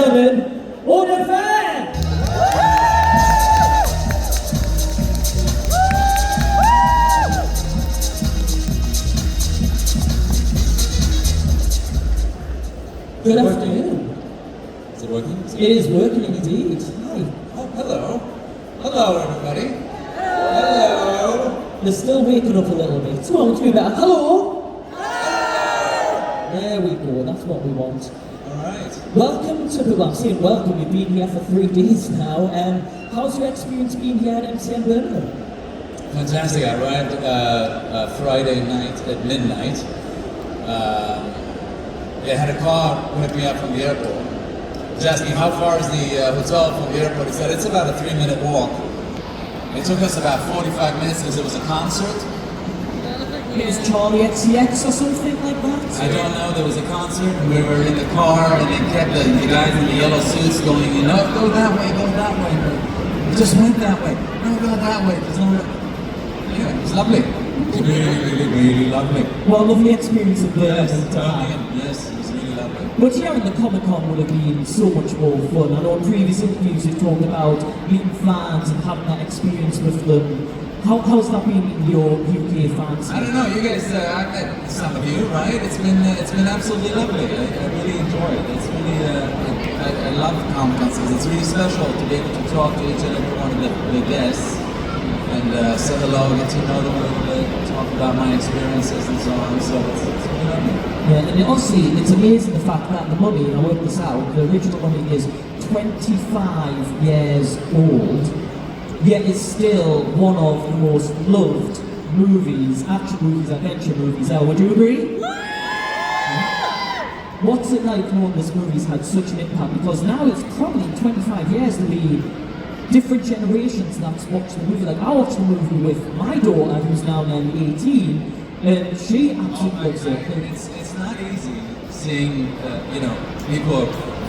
Gentlemen, Oded Fehr! Good afternoon. Is it working? It is working indeed. Hi. Oh, hello. Hello, everybody. Hello. They're still waking up a little bit. Come on, let's do better. Hello? Hello! There we go, that's what we want. Alright. Welcome to, well, I'm saying welcome, you've been here for 3 days now. How's your experience being here at MCM Birmingham? Fantastic. I arrived Friday night at midnight. They had a car pick me up from the airport. Just asked me how far is the hotel from the airport. He said it's about a 3-minute walk. It took us about 45 minutes because it was a concert. It was Charlie XCX or something like that? I don't know, there was a concert and we were in the car and they kept the guys in the yellow suits going, you know, go that way, go that way. We just went that way. No, go that way. Yeah, it was lovely. It was really lovely. Well, lovely experience of Yes, Birmingham. yes, it was really lovely. But here in the Comic Con would have been so much more fun. I know in previous interviews you talked about meeting fans and having that experience with them. How's that been in your UK fans? I don't know, you guys, I've met some of you, right? It's been absolutely lovely. I really enjoy it. It's really, I love Comic Cons. It's really special to be able to talk to each and every one of the guests and say hello, get to know them a little bit, talk about my experiences and so on. So it's really lovely. Yeah, and honestly, it's amazing the fact that the mummy, I worked this out, the original mummy is 25 years old, yet it's still one of the most loved movies, action movies, adventure movies ever. Would you agree? What's it like knowing this movie's had such an impact? Because now it's probably 25 years to be different generations that's watched the movie. Like I watched the movie with my daughter, who's now nearly 18, and she absolutely loves it. It's not easy seeing, people,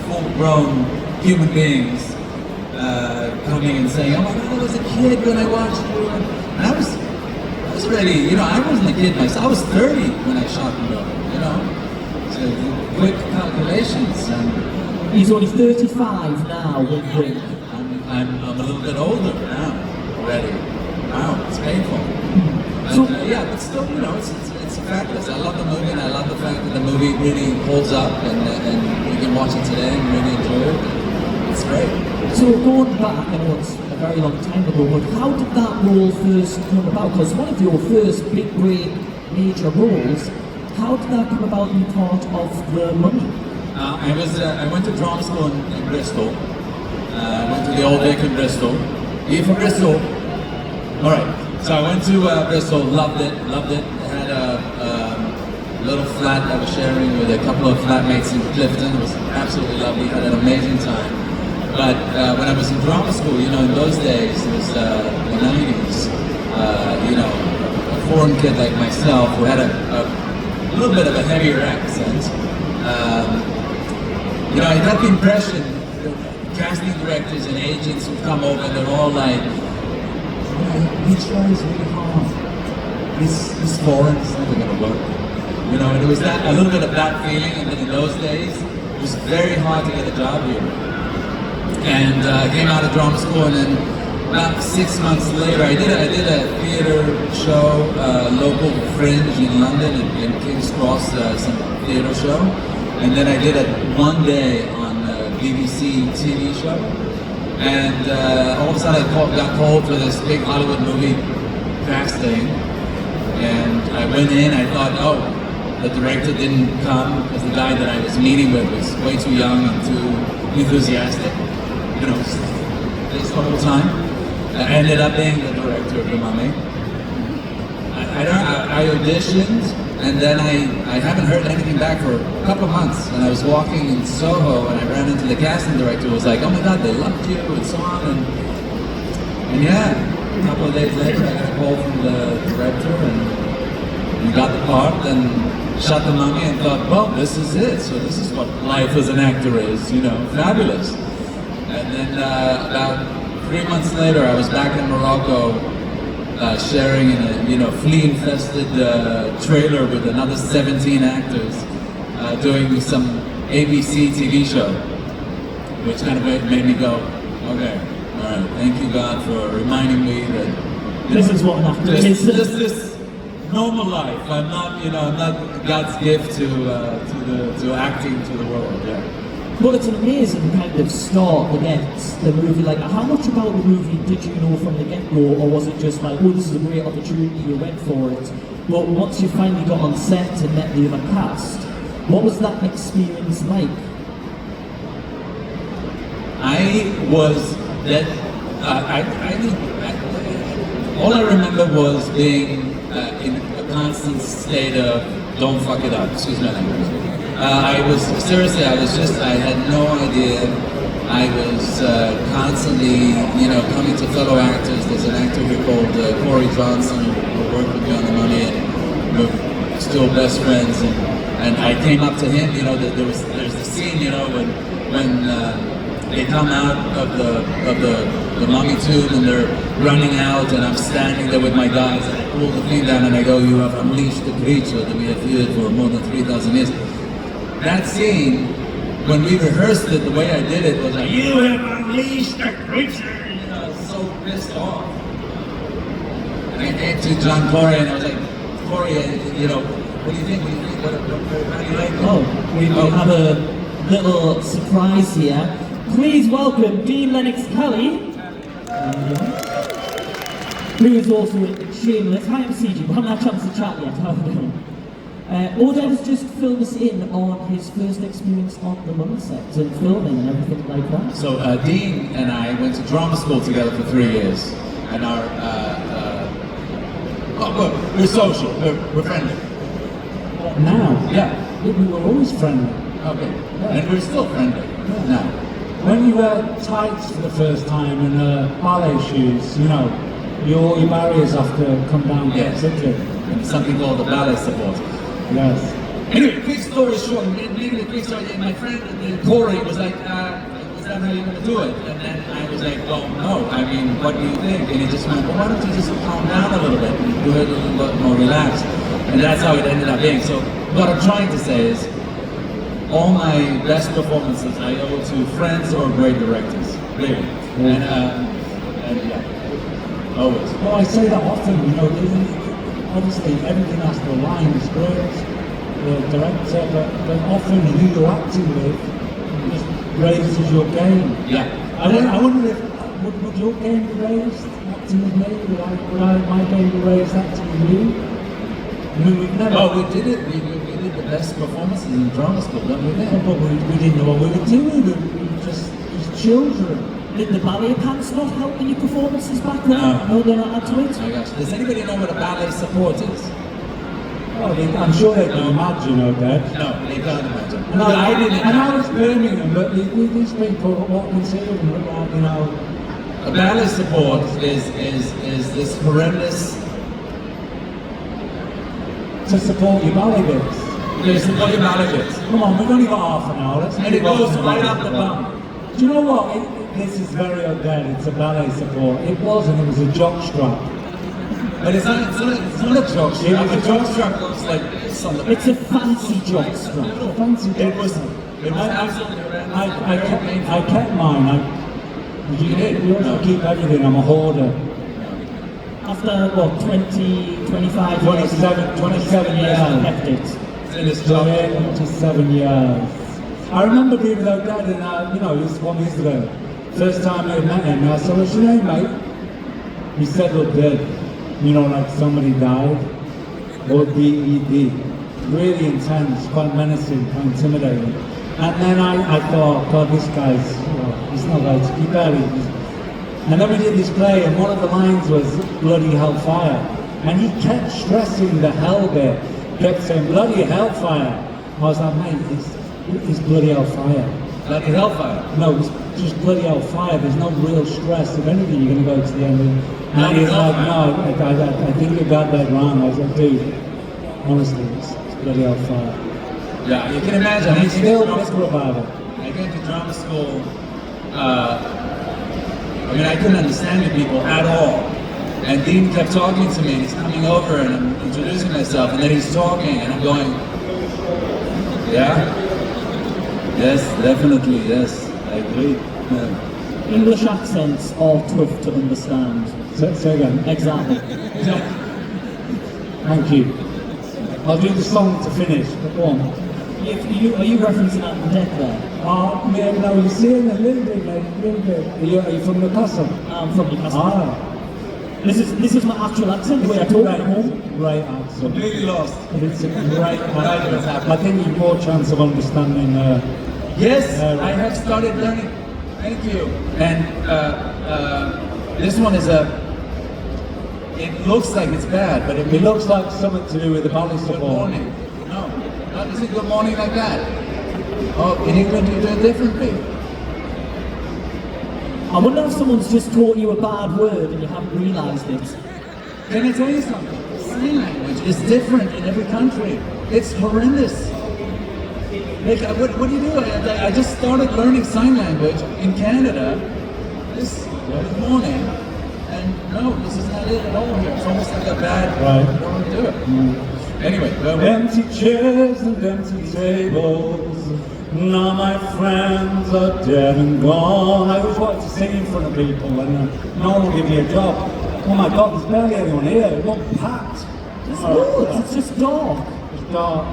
full-grown human beings coming and saying, oh my God, I was a kid when I watched you. And I was ready, I wasn't a kid myself. I was 30 when I shot the movie, So quick calculations. And he's only 35 now with Rick. I'm a little bit older now already. Wow, it's painful. So, yeah, but still, it's fabulous. I love the movie, and I love the fact that the movie really holds up, and we can watch it today and really enjoy it. It's great. So going back, I know it's a very long time ago, but how did that role first come about? Because one of your first big break major roles, how did that come about being part of The Mummy? I went to drama school in Bristol. I went to the Old Vic in Bristol. Are you from Bristol? All right. So I went to Bristol, loved it. I had a little flat I was sharing with a couple of flatmates in Clifton. It was absolutely lovely. Had an amazing time. But when I was in drama school, in those days, it was the 90s. A foreign kid like myself who had a little bit of a heavier accent. I got the impression casting directors and agents would come over and they're all like, he tries really hard. He's foreign, it's never gonna work. And it was a little bit of that feeling, and then in those days, it was very hard to get a job here. And I came out of drama school, and then about 6 months later, I did a theater show, local Fringe in London, in King's Cross, some theater show. And then I did it one day on BBC TV show, and all of a sudden I got called for this big Hollywood movie casting, and I went in. I thought, oh, the director didn't come because the guy that I was meeting with was way too young and too enthusiastic, this whole time. I ended up being the director of The Mummy. I auditioned, and then I haven't heard anything back for a couple of months. And I was walking in Soho, and I ran into the casting director who was like, oh my God, they loved you, and so on. And yeah, a couple of days later, I got a call from the director, and we got the part, and shot The Mummy, and thought, well, this is it. So this is what life as an actor is, fabulous. And then about 3 months later, I was back in Morocco, sharing in a flea-infested trailer with another 17 actors doing some ABC TV show. which kind of made me go, okay, all right, thank you God for reminding me that This is what an actor is. this normal life. I'm not, I'm not God's gift to acting to the world. Yeah. But it's an amazing kind of start to get the movie. Like, how much about the movie did you know from the get-go, or was it just like, oh, this is a great opportunity, you went for it? But once you finally got on set and met the other cast, what was that experience like? I was that. All I remember was being in a constant state of don't fuck it up. Excuse my language. I had no idea. I was constantly, coming to fellow actors. There's an actor here called Corey Johnson who worked with me on the money, and we're still best friends. And I came up to him. There's the scene, when they come out of the mummy tomb and they're running out, and I'm standing there with my guys, and I pull the thing down and I go, "You have unleashed the creature that we have feared for more than 3,000 years." That scene, when we rehearsed it, the way I did it was like, "You have unleashed the creature," so pissed off. And I came to John Corey and I was like, "Corey, what do you think? What how do you like it?" Oh, we have a little surprise here. Please welcome Dean Lennox Kelly, who is also in Shameless. Hi, I'm CG. We haven't had a chance to chat yet. How are you doing? Oded has just filled us in on his first experience on the Mummy set and filming and everything like that. So Dean and I went to drama school together for 3 years, and we're social, we're friendly. Now? Yeah. We were always friendly. Okay. Yeah. And we're still friendly now. When you wear tights for the first time and ballet shoes, your barriers have to come down quite quickly. And something called the ballet support. Yes. Anyway, quick story short, maybe a quick story. My friend Corey was like, "Is that how you're going to do it?" And then I was like, "Well, no. I mean, what do you think?" And he just went, "Well, why don't you just calm down a little bit and do it a little bit more relaxed?" And that's how it ended up being. So what I'm trying to say is, all my best performances I owe to friends or great directors, really. And yeah, always. Well, I say that often, obviously everything has to align, the script, the director, but often who you're acting with just raises your game. Yeah. I wonder if, would your game be raised acting with me? Would my game be raised acting with you? I mean, we've never... Oh, we did it. We did the best performances in drama school, don't we? Yeah, but we didn't know what we were doing. We were just children. Did the ballet pants not help in your performances back then? No, they're not add to it? Oh my gosh. Does anybody know what a ballet support is? Well, I'm sure they can imagine, Oded. No, they can't imagine. No, I didn't. And I was Birmingham, but these people what consider them, A ballet support is this horrendous. to support your ballet bits. They support your ballet bits. Come on, we've only got half an hour. Let's And it move on goes to right ballet up the support. bum. Do you know what? This is very Oded. It's a ballet support. It wasn't. It was a jock strap. But it's not a joke strap. A joke strap looks like this on the It's a fancy jock strap. Fancy It was jock. absolutely horrendous. I kept mine. You did? You also No. keep everything. I'm a hoarder. After, what, 20, 25 27 years. I kept it. It's in his job. 27 years. I remember being with Oded and, it was 1 year ago. First time I met him, and I said, "What's your name, mate?" He said, "Oded." Like somebody died. Oded. Really intense, quite menacing, quite intimidating. And then I thought, God, this guy's, he's not right, he barely. And then we did this play, and one of the lines was bloody hellfire. And he kept stressing the hell bit, kept saying, bloody hellfire. I was like, mate, it's bloody hellfire. Bloody hellfire. No, it's just bloody hellfire. There's no real stress. If anything, you're going to go to the end of it. And he's like, no, I think you got that wrong. I was like, dude, honestly, it's bloody hellfire. Yeah, you can imagine. And I he's came still to drama bitter school. about it. I came to drama school. I couldn't understand the people at all. And Dean kept talking to me, and he's coming over, and I'm introducing myself, and then he's talking, and I'm going, yeah, yes, definitely, yes. I agree. English accents are tough to understand. Say again. Exactly. Thank you. I'll do the song to finish, but go on. Are you referencing Oded there? Yeah, no, you're saying a little bit, mate, a little bit. Are you from Newcastle? I'm from Newcastle. This is my actual accent, the way I talk at home. Great accent. Completely lost. It's a great accent. I think you've more chance of understanding. Yes, I have started learning. Thank you. And this one is it looks like it's bad, but It looks like something to do with the ballet good support. morning. No, not is it good morning like that? Oh, in England you do it differently. I wonder if someone's just taught you a bad word and you haven't realised it. Can I tell you something? Sign language is different in every country. It's horrendous. Like, what do you do? I just started learning sign language in Canada this morning, and no, this is not it at all here. It's almost like a bad. Right. I don't want to do it. Anyway, Empty chairs and empty tables. Now my friends are dead and gone. I always wanted to sing in front of people and no one will give me a job. Oh my God, there's barely anyone here. It looked packed. It's just dark. It's dark.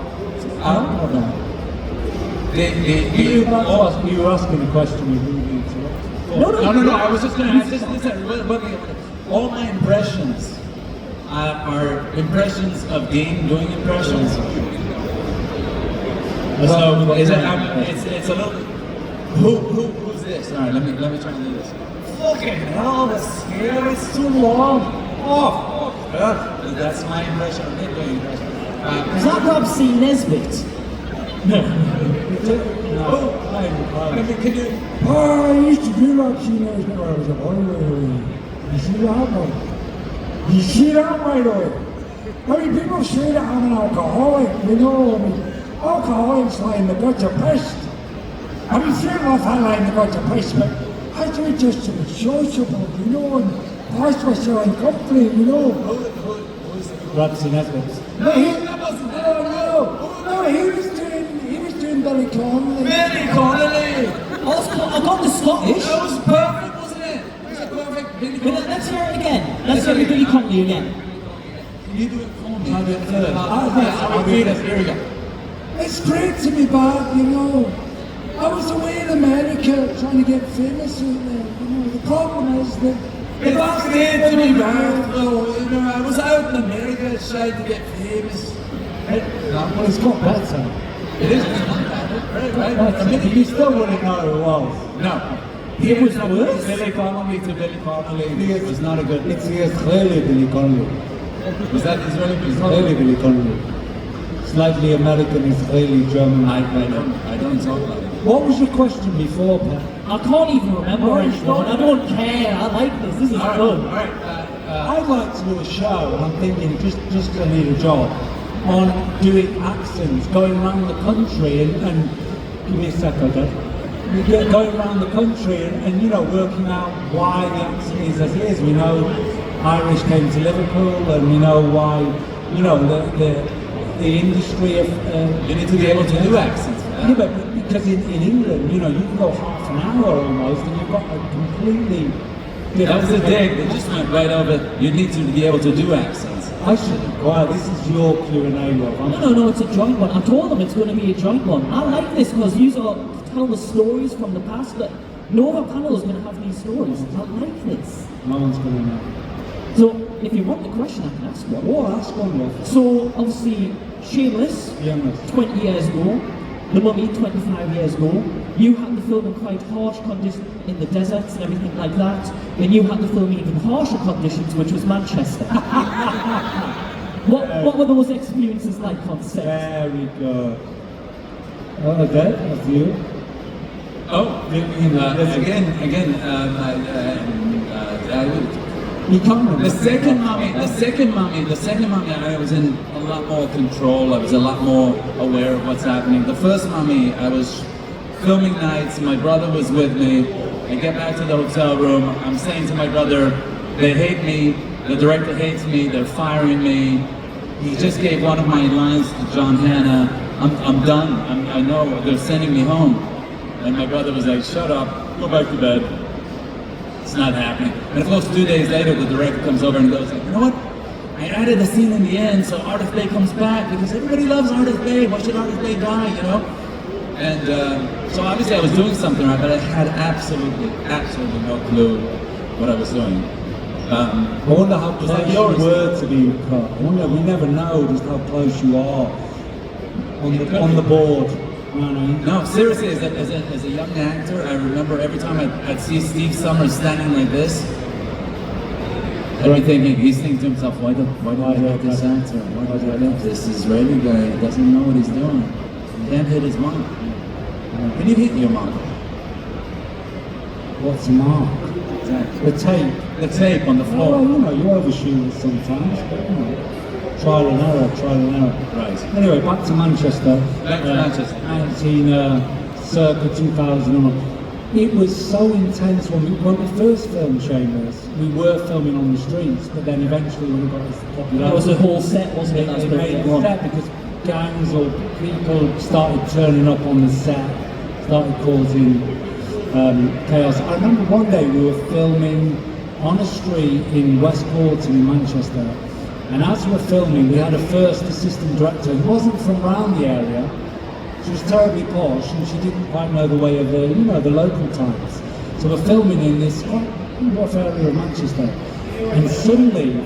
You were asking a question. You really interrupted. No. I was just going to listen. All my impressions are impressions of Dean doing impressions. So is it? It's a little. Who's this? All right, let me try and do this. Fucking hell, this here is too long. Oh, that's my impression of him doing impression. Is that Rob C. Nesbitt? Can you? I used to do that scene when I was a boy. You see that, boy? You see that, my boy? I mean, people say that I'm an alcoholic, you know. I mean, alcoholics lie in the gutter pissed. I mean, fair enough, I lie in the gutter pissed, but I do it just to be sociable, you know, and pass myself in company, you know. Robson Edwards. No, he was doing Billy Connolly. Billy Connolly! I got the Scottish. That was perfect, wasn't it? It was a perfect Billy Connolly. Let's hear it again. Let's hear Billy Connolly again. Can you do it for me? I'll do it first. I'll repeat it. Here we go. It's great to be back, you know. I was away in America trying to get famous out there, you know. The problem is that It's great to be back, though. You know, I was out in America trying to get famous. Well, it's got better. It is. Right. You still wouldn't know who it was. No. It was worse. Billy Connolly to Billy Connolly. It was not a good. It's clearly Billy Connolly. Was that Israeli? Clearly Billy Connolly. Slightly American, Israeli, German. I don't talk about it. What was your question before, Pat? I can't even remember anymore, and I don't care. I like this. This is fun. All right. I'd like to do a show, and I'm thinking just I need a job, on doing accents, going around the country and give me a sec, okay? Going around the country and you know, working out why the accent is as it is. We know Irish came to Liverpool, and we know why, you know, the industry of... You need to be able to do accents. Yeah, but because in England, you know, you can go half an hour almost, and you've got a completely... That was the dig. They just went right over. You need to be able to do accents. I shouldn't. Wow, this is your Q&A, Rob. No, it's a joint one. I told them it's going to be a joint one. I like this because you tell the stories from the past, but no other panel is going to have these stories. I like this. No one's going to know. So, if you want the question, I can ask one. Oh, ask one, Rob. So, obviously, Shameless, Shameless. 20 years ago. The Mummy, 25 years ago. You had to film in quite harsh conditions in the deserts and everything like that. And you had to film in even harsher conditions, which was Manchester. What were those experiences like on set? Very good. Okay, that's you. Oh, again. I would. You can't remember. The second mummy, I was in a lot more control. I was a lot more aware of what's happening. The first mummy, I was filming nights. My brother was with me. I get back to the hotel room. I'm saying to my brother, they hate me. The director hates me. They're firing me. He just gave one of my lines to John Hannah. I'm done. I know they're sending me home. And my brother was like, shut up, go back to bed. It's not happening. And of course, 2 days later, the director comes over and goes, like, you know what? I added a scene in the end, so Ardith Bey comes back because everybody loves Ardith Bey. Why should Ardith Bey die, you know? And so obviously I was doing something right, but I had absolutely no clue what I was doing. I wonder how close you were to being cut. I wonder, we never know just how close you are on the board. You know what I mean? No, seriously, as a young actor, I remember every time I'd see Steve Summers standing like this, I'd be thinking, he's thinking to himself, why do I have this actor? Why do I have this Israeli guy? He doesn't know what he's doing. He can't hit his mark. Can you hit your mark? What's a mark? Exactly. The tape. The tape on the floor. Well, you know, you overshoot it sometimes, but you know, trial and error. Right. Anyway, back to Manchester. Back to Manchester. Circa 2001. It was so intense when we first filmed Shameless. We were filming on the streets, but then eventually we got this popularity. That was a whole set, wasn't it? That's They made a set because gangs or people started turning up on the set, started causing chaos. I remember one day we were filming on a street in Westport in Manchester, and as we were filming, we had a first assistant director who wasn't from around the area. She was terribly posh, and she didn't quite know the way of the local times. So we're filming in this quite rough area of Manchester, and suddenly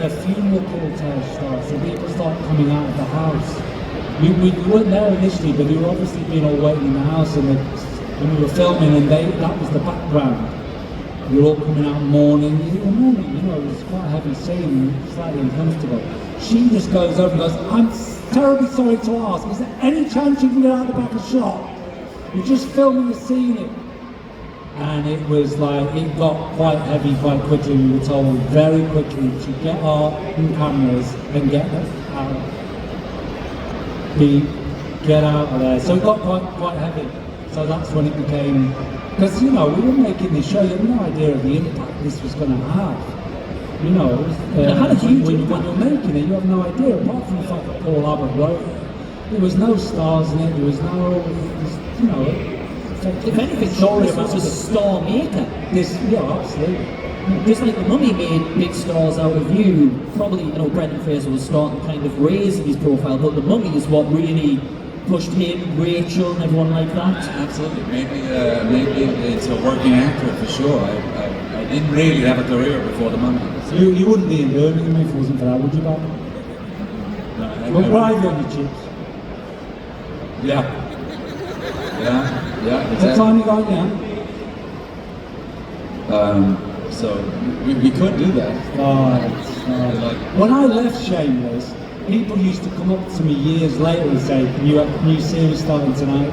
a funeral cortege starts, and people start coming out of the house. We weren't there initially, but we were obviously being all waiting in the house, and when we were filming, and that was the background. We were all coming out mourning. It was quite a heavy scene, slightly uncomfortable. She just goes over and goes, I'm terribly sorry to ask, is there any chance you can get out the back of the shot? We're just filming the scene. And it was like, it got quite heavy quite quickly. We were told very quickly to get our cameras and get them out. Get out of there. So it got quite heavy. So that's when it became, because we were making this show, you had no idea of the impact this was going to have. It had a huge when impact. you're making it, you have no idea, apart from the fact that Paul Abbott wrote it. There was no stars in it, there was no, If anything, this was a star maker. Absolutely. Just like The Mummy made big stars out of you, probably, Brendan Fraser was starting to kind of raise his profile, but The Mummy is what really pushed him, Rachel, and everyone like that. Absolutely. Maybe it's a working actor for sure. I didn't really have a career before The Mummy. So You wouldn't be in Birmingham if it wasn't for that, would you, Bob? Well, why have you on your chips? Yeah. What Exactly. time you got now? So we could do that. When I left Shameless, people used to come up to me years later and say, "Can you have a new series starting tonight?"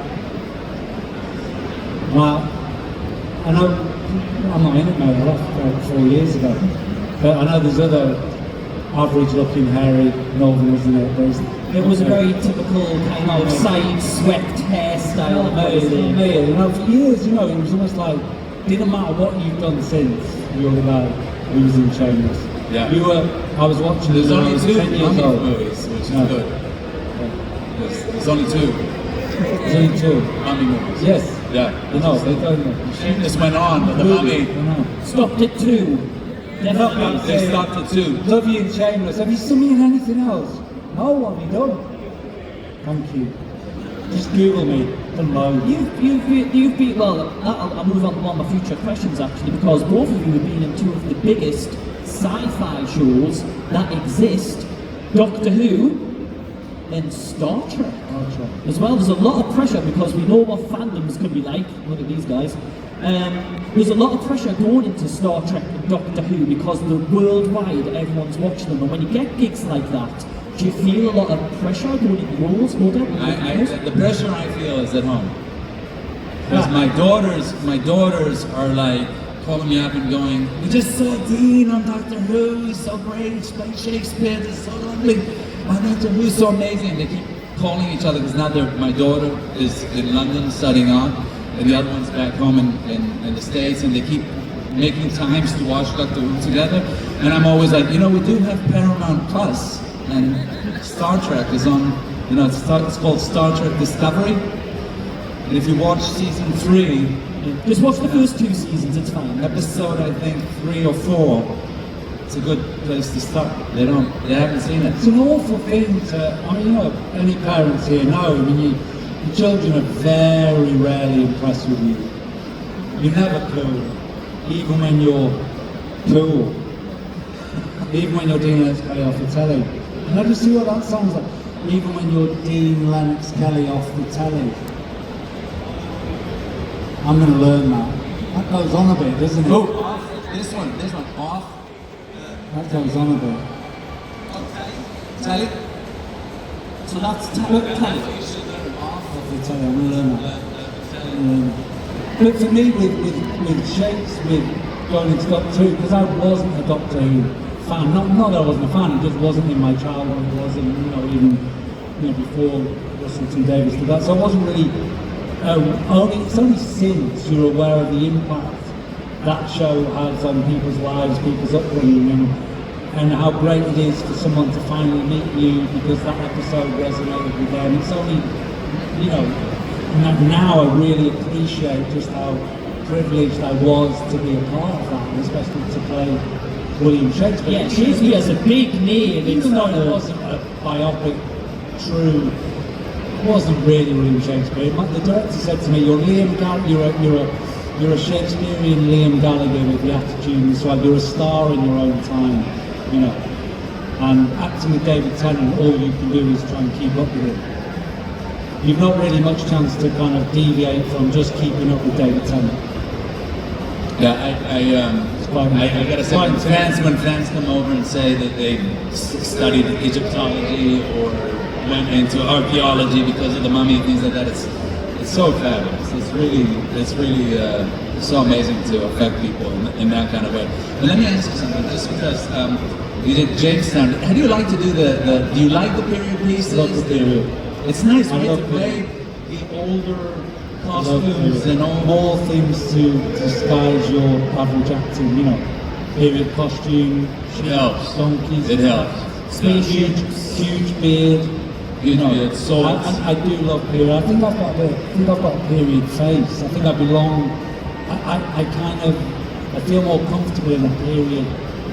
Well, I know I'm not in it, mate. I left about 4 years ago. But I know there's other average-looking, hairy Northerners in it. It was a very typical kind of side-swept hairstyle. For years, it was almost like, didn't matter what you've done since, you were the guy who was in Shameless. Yeah. I was watching There's when I only was 2 10 years Mummy old. movies, which is Yeah. good. There's only 2 There's only 2. Mummy movies. Yes. Yeah. I know, they don't know. Shameless went on, but The Mummy, I know. Stopped at 2. Definitely. they stopped at 2. Love you in Shameless. Have you seen me in anything else? No, what have you done? Thank you. Just Google me. Hello. You've been, well, I'll move on to one of my future questions actually, because both of you have been in 2 of the biggest sci-fi shows that exist, Doctor Who and Star Trek. As well, there's a lot of pressure because we know what fandoms can be like. Look at these guys. There's a lot of pressure going into Star Trek and Doctor Who because worldwide everyone's watching them, and when you get gigs like that, do you feel a lot of pressure going into roles, Oded? The pressure I feel is at home. Because my daughters are like calling me up and going, "We just saw Dean on Doctor Who, he's so great, he's playing Shakespeare, it's so lovely. Doctor Who's so amazing." They keep calling each other because now my daughter is in London studying on, and the other one's back home in the States, and they keep making times to watch Doctor Who together. And I'm always like, we do have Paramount Plus, and Star Trek is on, it's called Star Trek Discovery. And if you watch season 3, Just watch the first 2 seasons, it's fine. episode I think 3 or 4, it's a good place to start. They haven't seen it. It's an awful thing to, I mean, you know, any parents here know, I mean, your children are very rarely impressed with you. You're never cool, even when you're cool. Even when you're Dean Lennox Kelly off the telly. And I just see what that sounds like. Even when you're Dean Lennox Kelly off the telly. I'm going to learn that. That goes on a bit, doesn't it? Oh, this one off. That goes on a bit. Tally. So that's tally. Off the telly, I'm going to learn that. But for me, with Shakespeare going into Doctor Who, because I wasn't a Doctor Who fan, not that I wasn't a fan, it just wasn't in my childhood, it wasn't, you know, even before Russell T Davies did that, so I wasn't really, it's only since you're aware of the impact that show has on people's lives, people's upbringing, and how great it is for someone to finally meet you because that episode resonated with them. It's only, you know, now I really appreciate just how privileged I was to be a part of that, and especially to play William Shakespeare. Yeah, Shakespeare has a big name. It's Even though not it wasn't a biopic, true, it wasn't really William Shakespeare. The director said to me, "You're Liam Gallagher. You're a Shakespearean Liam Gallagher with the attitude, and so you're a star in your own time, you know." And acting with David Tennant, all you can do is try and keep up with it. You've not really much chance to kind of deviate from just keeping up with David Tennant. Yeah, I gotta say, when fans come over and say that they studied Egyptology or went into archaeology because of the mummy and things like that, it's so fabulous. It's really so amazing to affect people in that kind of way. But let me ask you something, just because you did Jamestown. How do you like to do do you like the period pieces? Love the period. It's nice, I right, love to play the older Love costumes and all. more things to disguise your average acting, you know. Period costume, It helps. donkeys. It helps. Huge beard. Huge beard, swords. I do love period. I think I've got a period face. I think I belong. I feel more comfortable in a period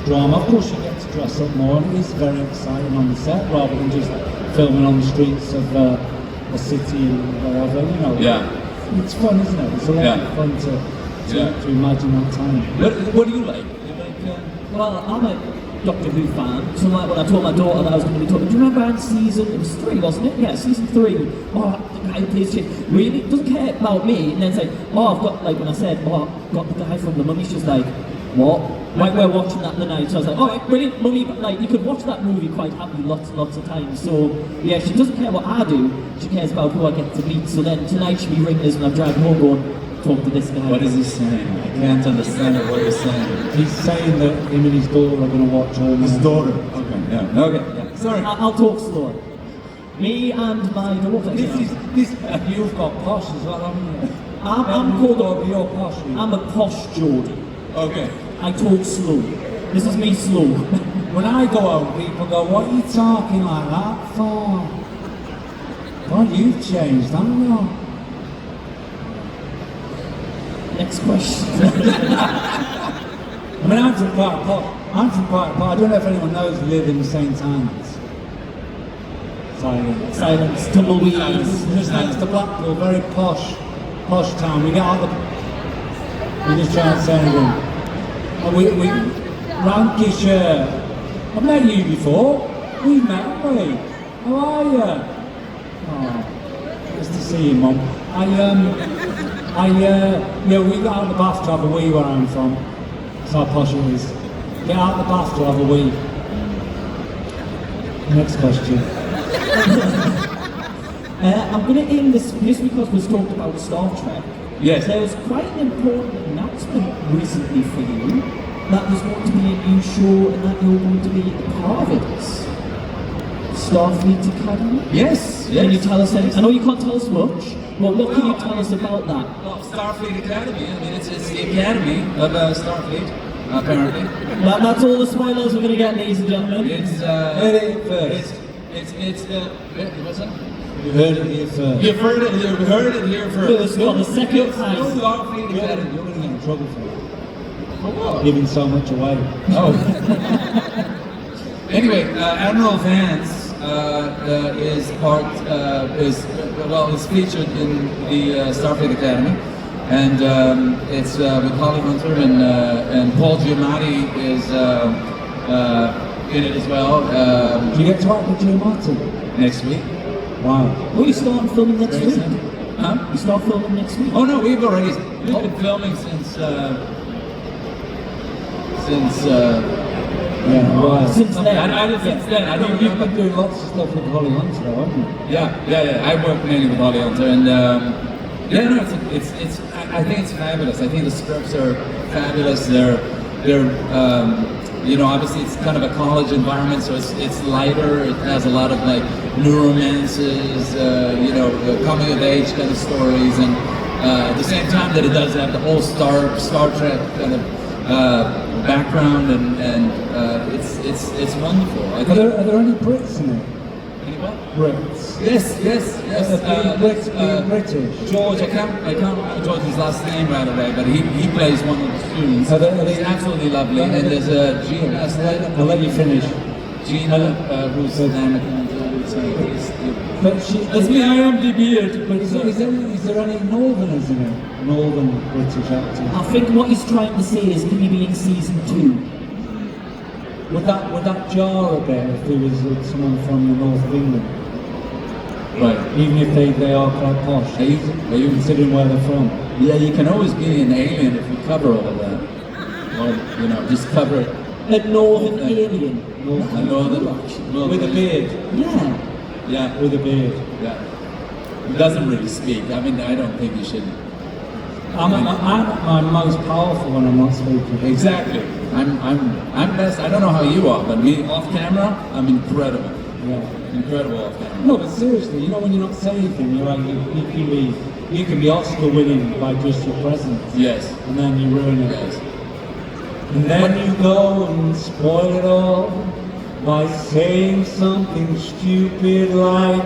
drama. Of course, you get to dress up more, and it is very exciting on the set rather than just filming on the streets of a city and wherever. You know. Yeah. It's fun, isn't it? It's a lot Yeah. of fun to imagine that time. What do you like? Well, I'm a Doctor Who fan, so like when I told my daughter that I was going to be talking, do you remember in season, it was 3, wasn't it? Yeah, season 3. Oh, the guy who plays Shakespeare really doesn't care about me, and then say, oh, I've got, like when I said, oh, I've got the guy from the Mummy, she's like, what? Like we're watching that the night, so I was like, alright, brilliant, Mummy, but like you could watch that movie quite happily lots and lots of times, so yeah, she doesn't care what I do, she cares about who I get to meet, so then tonight she'll be ringing us when I'm driving home going, talk to this guy. What is he saying? I can't understand what he's saying. He's saying that him and his daughter are going to watch all His night. daughter. Okay. Yeah. Okay. Yeah. Sorry. I'll talk slower. Me and my daughter. You've got posh as well, haven't you? I'm called You're posh. I'm a posh Geordie. Okay. I talk slow. This is me slow. When I go home, people go, what are you talking like that for? God, you've changed, haven't you? Next question. I mean, I'm from quite posh. I don't know if anyone knows we live in St. Anne's. Silence, tumbleweeds. Just next to Blackpool, very posh town. We get out the... We just try and say anything. And we Lancashire. I've met you before. We've met, haven't we? How are you? Oh, nice to see you, Mum. We got out of the bath to have a wee where I'm from. That's how posh it is. Get out of the bath to have a wee. Next question. I'm going to end this just because we've talked about Star Trek. Yes. There was quite an important announcement recently for you that there's going to be a new show and that you're going to be a part of it. Starfleet Academy? Yes. Can you tell us anything? I know you can't tell us much, but what can you tell us about that? Well, Starfleet Academy. I mean, it's the academy of Starfleet, apparently. That's all the spoilers we're going to get, ladies and gentlemen. It's Ready first. It's what's that? You heard it here first. You've heard it here first. For the second time. You're You're going to get in trouble for that. For what? Giving so much away. Oh. Anyway, Admiral Vance is featured in the Starfleet Academy, and it's with Holly Hunter and Paul Giamatti is in it as well. Do you get to act with Giamatti? Next week. Wow. Will you start filming next week? Huh? You start filming next week? Oh no, we've been filming since. Yeah, right. Since then. Since then. I don't. You've been doing lots of stuff with Holly Hunter, though, haven't you? Yeah. I work mainly with Holly Hunter, and it's. I think it's fabulous. I think the scripts are fabulous. They're obviously it's kind of a college environment, so it's lighter. It has a lot of like new romances, coming of age kind of stories, and at the same time that it does have the whole Star Trek kind of background, and it's wonderful. I Are think. there any Brits in it? Any what? Brits. Yes. British. George, I can't remember George's last name right away, but he plays one of the students. Are they- He's absolutely lovely. And there's Gina. I'll let you finish. Gina, who's an American. But she, That's me. I am DB. But is there any Northerners in it? Northern British actors? I think what he's trying to say is, can you be in season 2? Would that jar a bit if there was someone from the north of England? Right. Even if they are quite posh. Are you Considering where they're from? Yeah, you can always be an alien if you cover all of that. Or, just cover it. A northern alien. A northern. With a beard. Yeah. Yeah. With a beard. Yeah. He doesn't really speak. I mean, I don't think you should. I'm at my most powerful when I'm not speaking. Exactly. I'm best. I don't know how you are, but me off camera, I'm incredible. Yeah. Incredible off camera. No, but seriously, when you're not saying anything, you can be Oscar winning by just your presence. Yes. And then you ruin it. Yes. And then you go and spoil it all by saying something stupid like,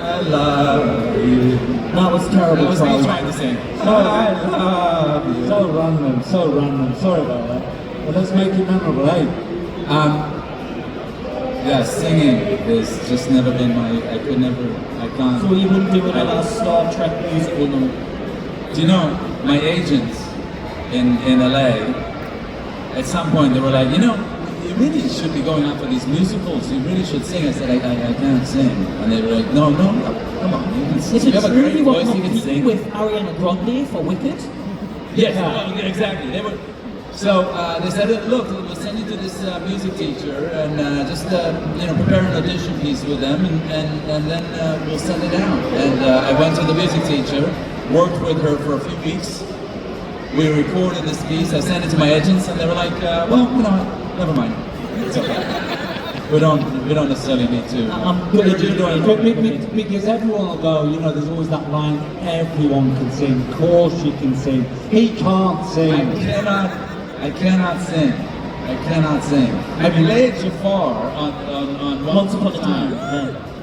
I love you. That was terrible. That was me Charlie. trying to sing. I love you. So random. Sorry about that. But let's make it memorable, eh? Yeah, singing is just never been I can't. So you wouldn't do another Star Trek musical number? Do you know, my agents in LA, at some point they were like, you really should be going out for these musicals. You really should sing. I said, I can't sing. And they were like, no, come on, you can sing. Is You it have a true great you were voice, you can competing sing. with Ariana Grande for Wicked? Yes, well, exactly. They were. So they said, look, we'll send you to this music teacher and just prepare an audition piece with them, and then we'll send it out. And I went to the music teacher, worked with her for a few weeks. We recorded this piece. I sent it to my agents, and they were like, well, never mind. It's okay. We don't necessarily need to. I'm good at doing Because everyone will go, there's always that line, everyone can sing, of course you can sing. He can't sing. I cannot sing. I played Jafar on Once Upon a Time,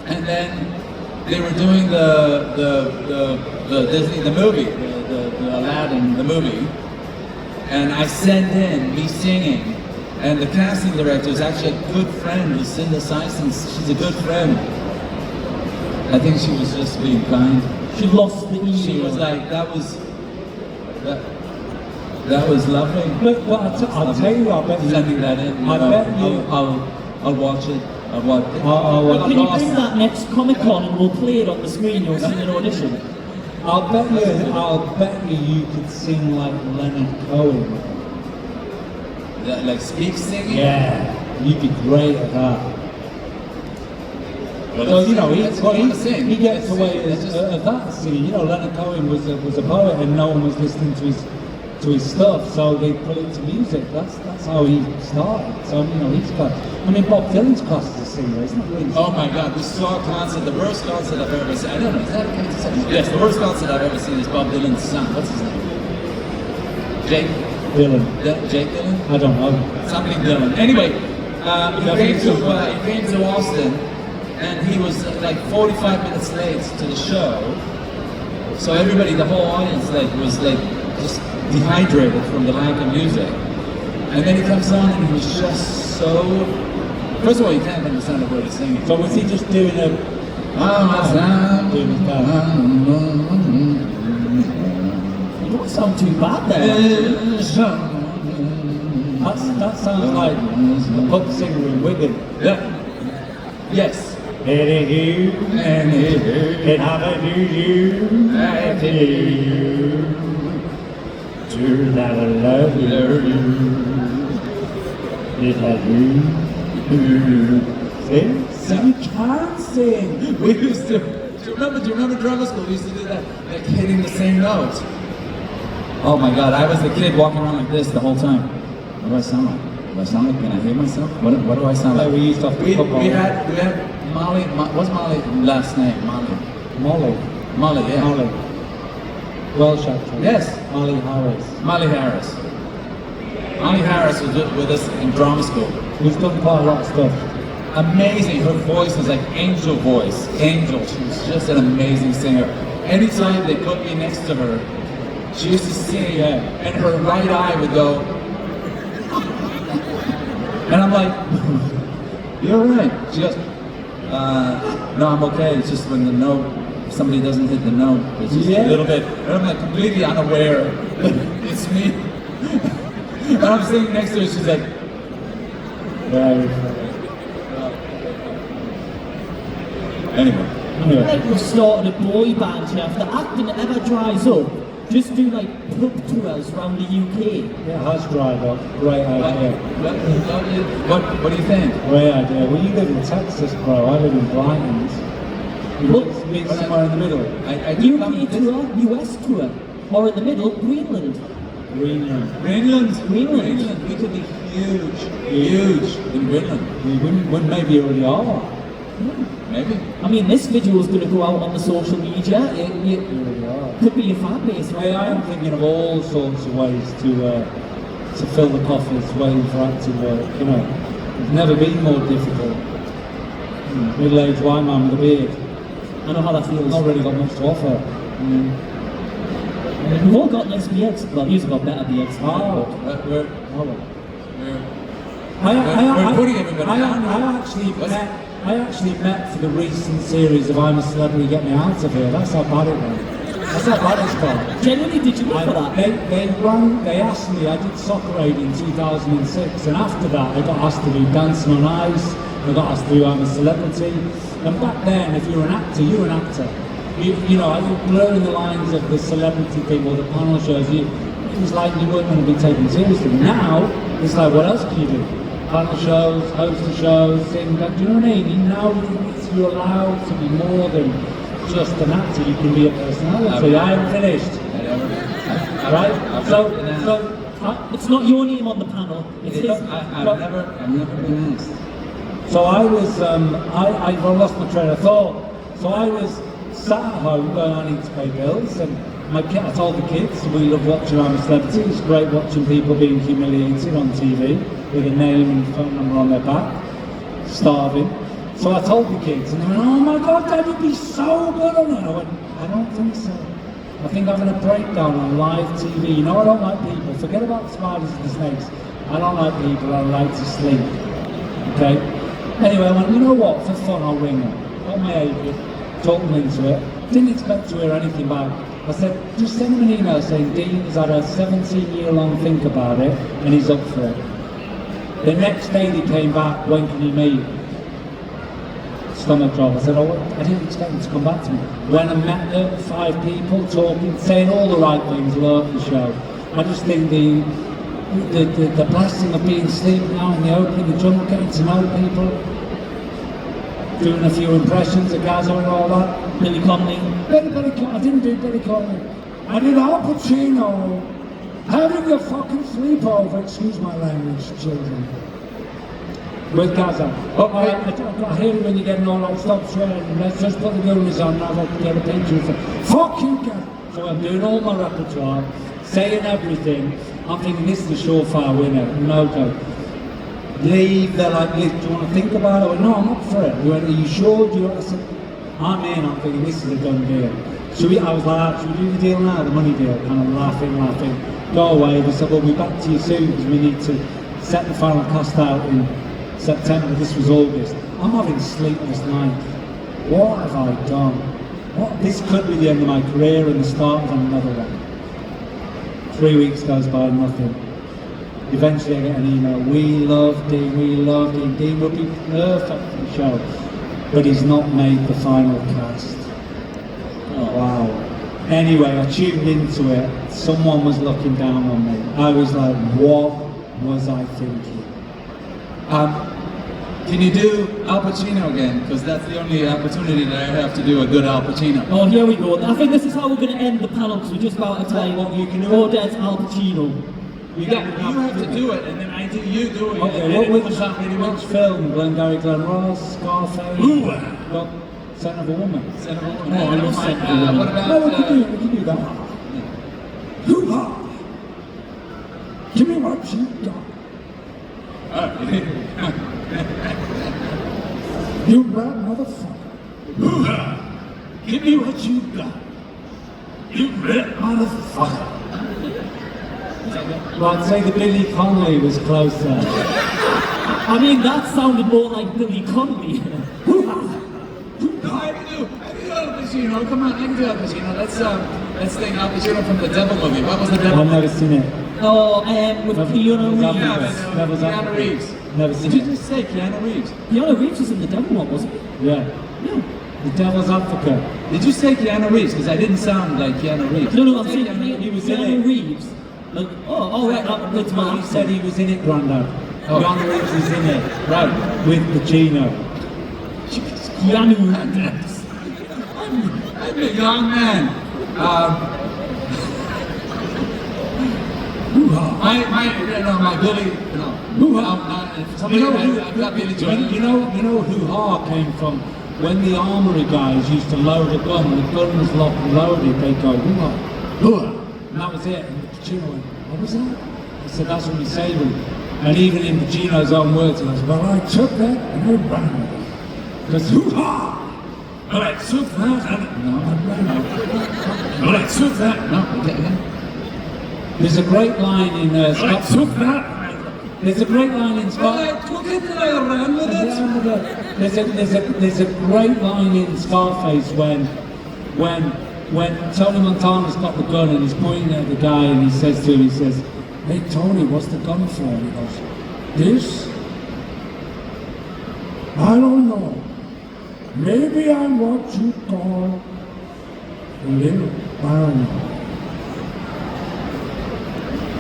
and then they were doing the Disney movie, the Aladdin the movie, and I sent in me singing, and the casting director is actually a good friend, Lucinda Sysons. She's a good friend. I think she was just being kind. She lost the email. She was like, that was lovely. But I'll tell you, I bet you. Sending that in. I bet you. I'll watch it. I'll watch it. I'll Can you bring that next Comic Con and we'll play it on the screen? You'll see an audition. I'll bet you could sing like Leonard Cohen. Like speak singing? Yeah, you'd be great at that. Well, he gets away at that scene. Leonard Cohen was a poet, and no one was listening to his stuff, so they put it to music. That's how he started. So he's got. I mean, Bob Dylan's classed as a singer, isn't it? Really? Oh my God, we saw a concert, the worst concert I've ever seen. I don't know, is that a concert? Yes, the worst concert I've ever seen is Bob Dylan's son. What's his name? Jake Dylan? I don't know. Something Dylan. Anyway, he came to Austin, and he was like 45 minutes late to the show. So everybody, the whole audience, like was like just dehydrated from the lack of music. And then he comes on and he was just so. First of all, you can't understand the word he's singing. So was he just doing a... You don't sound too bad there. That sounds like a pub singer in Wigan. Yeah. Yes. You and it have you I do to never love you. It has you. See? You can't sing. We used to. Do you remember drama school? We used to do that, like hitting the same note. Oh my God! I was the kid walking around like this the whole time. What do I sound like? Do I sound like? Can I hear myself? What do I sound like? We used to have to we football. had Molly. What's Molly's last name? Molly. Molly. Yeah. Molly. Welsh actress. Yes. Molly Harris. Molly Harris. Molly Harris was with us in drama school. Who's done quite a lot of stuff. Amazing. Her voice was like angel voice. Angel. She was just an amazing singer. Anytime they put me next to her, she used to sing, and her right eye would go. And I'm like, you're right. She goes, no, I'm okay. It's just when the note, somebody doesn't hit the note, it's just a little bit. And I'm like completely unaware. It's me. And I'm sitting next to her, she's like, Anyway. Like we've started a boy band here. If the acting ever dries up, just do like pub tours around the UK. Yeah, it has dried up. Great idea. What do you think? Great idea. Well, you live in Texas, bro. I live in Brighton. Well, Meet somewhere in the middle. I do come UK tour, US tour, or in the middle, Greenland. Greenland. Greenland. We could be huge in Greenland. We wouldn't maybe already are. Maybe. I mean, this video is going to go out on the social media. It could be a fan base, right? I am thinking of all sorts of ways to fill the coffers, waiting for acting work. You know, it's never been more difficult. Middle-aged white man with a beard. I know how that feels. Not really got much to offer. We've all got nice beards. Well, you've got better beards. We're putting everybody on. I actually met for the recent series of I'm a Celebrity, Get Me Out of Here. That's how bad it went. That's how bad it's gone. Genuinely, did you look for that? They asked me, I did Soccer Aid in 2006, and after that I got asked to do Dancing on Ice, I got asked to do I'm a Celebrity, and back then, if you're an actor, you're an actor. You know, I think blurring the lines of the celebrity thing or the panel shows, it was like you weren't going to be taken seriously. Now, it's like, what else can you do? Panel shows, host the shows, sing, do you know what I mean? Now you're allowed to be more than just an actor, you can be a personality. I am finished. Right? So it's not your name on the panel, it's his. I've never been asked. So I was, I lost my train of thought. So I was sat at home going, I need to pay bills, and I told the kids, we love watching I'm a Celebrity. It's great watching people being humiliated on TV with a name and phone number on their back, starving. So I told the kids, and they went, oh my God, Dad, you'd be so good on it. I went, I don't think so. I think I'm having a breakdown on live TV. You know, I don't like people. Forget about the spiders and the snakes. I don't like people, I like to sleep. Okay? Anyway, I went, you know what, for fun, I'll ring them. Got my agent, talked them into it. Didn't expect to hear anything back. I said, just send him an email saying Dean has had a 17-year-long think about it and he's up for it. The next day they came back, when can you meet? Stomach drop. I said, oh, I didn't expect them to come back to me. When I met them, 5 people talking, saying all the right things, love the show. I just think the blessing of being sleeping out in the open, the jungle, getting to know people, doing a few impressions of Gaza and all that. Billy Connolly. I didn't do Billy Connolly. I did Al Pacino. Having a fucking sleepover, excuse my language, children. With Gaza. I hear it when you're getting all like, stop swearing, let's just put the goonies on now I can get a picture of it. Fuck you, Gaza. So I'm doing all my repertoire, saying everything. I'm thinking this is the surefire winner, no joke. leave. They're like, "Liz, do you want to think about it?" I went, "No, I'm up for it." He went, "Are you sure?" I said, "I'm in." I'm thinking, this is a done deal. I was like, "Should we do the deal now, the money deal?" Kind of laughing. Go away. They said, "We'll be back to you soon because we need to set the final cost out in September." This was August. I'm having sleepless nights. What have I done? This could be the end of my career and the start of another one. 3 weeks goes by, nothing. Eventually I get an email, we love Dean. Dean would be perfect for the show. But he's not made the final cast. Oh, wow. Anyway, I tuned into it. Someone was looking down on me. I was like, what was I thinking? Can you do Al Pacino again? Because that's the only opportunity that I have to do a good Al Pacino. Oh, here we go. I think this is how we're going to end the panel because we're just about to time. You can do Oded's Al Pacino. You have to do it, and then I do you doing it. Okay, which film? Glengarry Glen Ross, Scarface? Got Scent of a Woman. Scent of a Woman. Oh, I love Scent of a Woman. What about? No, we can do that. Hoo-ha! Give me what you got. You rat motherfucker. Give me what you got. You red motherfucker. Well, I'd say the Billy Connolly was closer. I mean, that sounded more like Billy Connolly. No, I can do Al Pacino. Come on, I can do Al Pacino. Let's sing Al Pacino from the Devil movie. What was the Devil? I've never seen it. Oh, with Keanu Reeves. Keanu Reeves. Never seen Did you it. just say Keanu Reeves? Keanu Reeves was in the Devil one, wasn't he? Yeah. Yeah. The Devil's Advocate. Did you say Keanu Reeves? Because I didn't sound like Keanu Reeves. No, I'm saying He was in Keanu it. Reeves. Like, right, that's my He said he was in it, Grandad. Oh. Keanu Reeves is in it. Right. With Pacino. Keanu Reeves. I'm a young man. My Billy, I've got Billy Joel. You know hoo-ha came from when the armory guys used to load a gun, the gun was locked and loaded, they'd go, hoo-ha, hoo-ha. And that was it. And Pacino went, what was that? I said, that's what we say them. And even in Pacino's own words, he goes, well, I took that and I ran with it. Because hoo-ha! Well, I took that and... No, I ran with it. Well, I took that... No, okay. There's a great line in... I took that! There's a great line in Scarface. I took it and I ran with it! There's a great line in Scarface when Tony Montana's got the gun and he's pointing at the guy and he says to him, he says, hey Tony, what's the gun for? And he goes, this? I don't know. Maybe I'm what you call a little paranoid.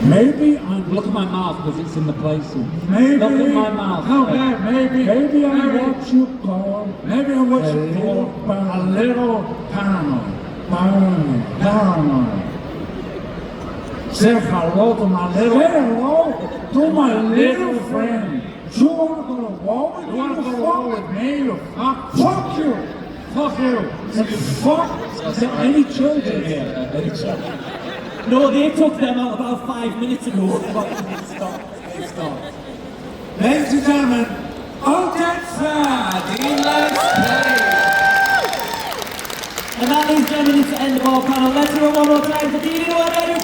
Maybe I'm... look at my mouth because it's in the placing. Maybe... Look at my mouth. No, maybe I'm what you call... Maybe I'm what you call a little paranoid. Paranoid. Say hello to my little... Say hello to my little friend. You want to go to war with me? You want to go to war with me? You fuck. Fuck you. Fuck you. And fuck. Is there any children here? No, they took them out about 5 minutes ago. Stop. Ladies and gentlemen, Oded Fehr, Dean Lennox. And that, ladies and gentlemen, is the end of our panel. Let's hear it one more time for Dean and Oded.